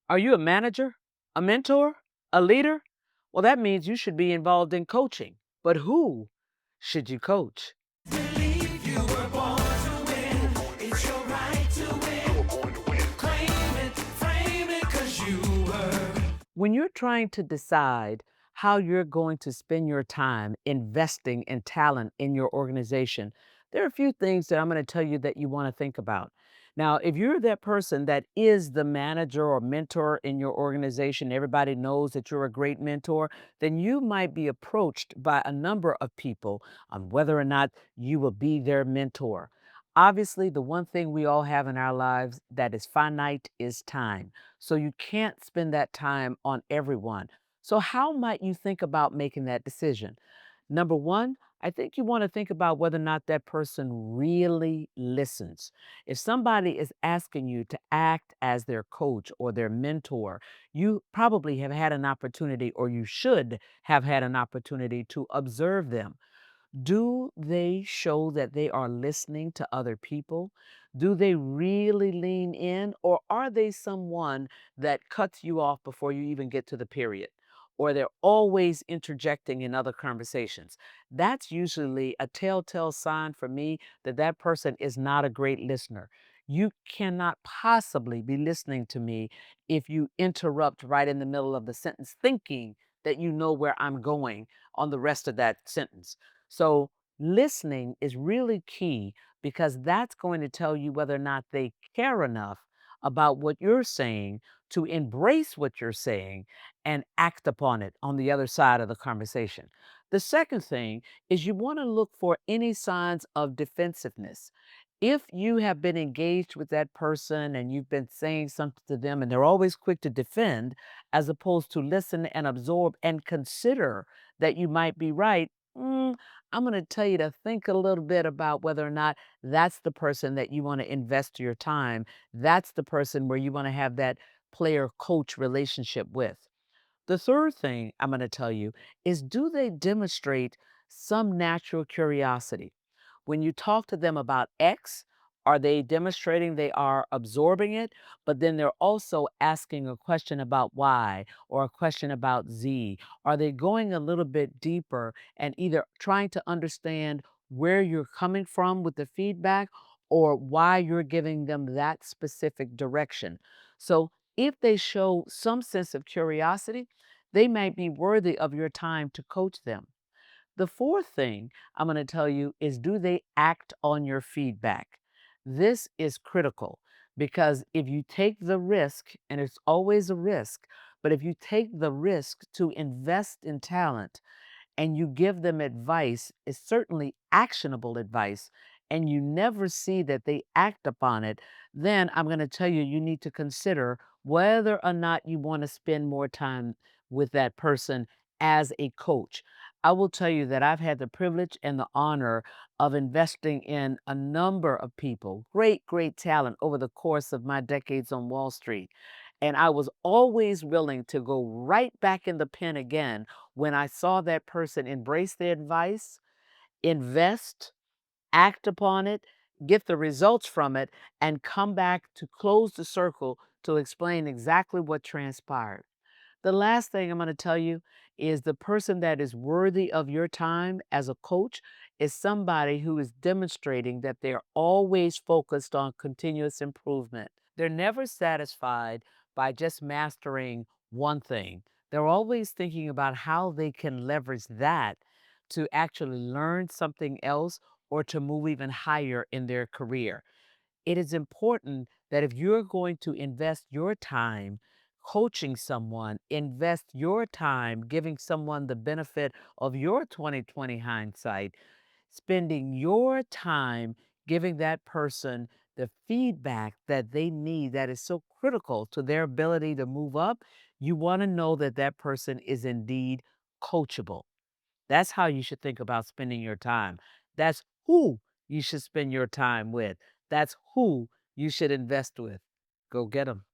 Are you a manager, a mentor, a leader? Well, that means you should be involved in coaching. But who should you coach? Believe you were born to win. It's your right to win. Claim it, frame it, 'cause you were. When you're trying to decide how you're going to spend your time investing in talent in your organization, there are a few things that I'm going to tell you that you want to think about. Now, if you're that person that is the manager or mentor in your organization, everybody knows that you're a great mentor, then you might be approached by a number of people on whether or not you will be their mentor. Obviously, the one thing we all have in our lives that is finite is time. So you can't spend that time on everyone. So, how might you think about making that decision? Number one, I think you want to think about whether or not that person really listens. If somebody is asking you to act as their coach or their mentor, you probably have had an opportunity, or you should have had an opportunity to observe them. Do they show that they are listening to other people? Do they really lean in? Or are they someone that cuts you off before you even get to the period? Or they're always interjecting in other conversations. That's usually a telltale sign for me that that person is not a great listener. You cannot possibly be listening to me if you interrupt right in the middle of the sentence, thinking that you know where I'm going on the rest of that sentence. So, listening is really key because that's going to tell you whether or not they care enough about what you're saying to embrace what you're saying and act upon it on the other side of the conversation. The second thing is you want to look for any signs of defensiveness. If you have been engaged with that person and you've been saying something to them and they're always quick to defend as opposed to listen and absorb and consider that you might be right, I'm going to tell you to think a little bit about whether or not that's the person that you want to invest your time. That's the person where you want to have that player coach relationship with. The third thing I'm going to tell you is, do they demonstrate some natural curiosity? When you talk to them about X, are they demonstrating they are absorbing it? But then they're also asking a question about Y or a question about Z. Are they going a little bit deeper and either trying to understand where you're coming from with the feedback or why you're giving them that specific direction? So if they show some sense of curiosity, they might be worthy of your time to coach them. The fourth thing I'm going to tell you is, do they act on your feedback? This is critical because if you take the risk, and it's always a risk, but if you take the risk to invest in talent, and you give them advice, it's certainly actionable advice, and you never see that they act upon it, then I'm going to tell you, you need to consider whether or not you want to spend more time with that person as a coach. I will tell you that I've had the privilege and the honor of investing in a number of people, great, great talent over the course of my decades on Wall Street. And I was always willing to go right back in the pen again when I saw that person embrace the advice, invest, act upon it, get the results from it, and come back to close the circle to explain exactly what transpired. The last thing I'm going to tell you is, the person that is worthy of your time as a coach is somebody who is demonstrating that they're always focused on continuous improvement. They're never satisfied by just mastering one thing. They're always thinking about how they can leverage that to actually learn something else or to move even higher in their career. It is important that if you're going to invest your time coaching someone, invest your time giving someone the benefit of your 2020 hindsight, spending your time giving that person the feedback that they need that is so critical to their ability to move up, you want to know that that person is indeed coachable. That's how you should think about spending your time. That's who you should spend your time with. That's who you should invest with. Go get them.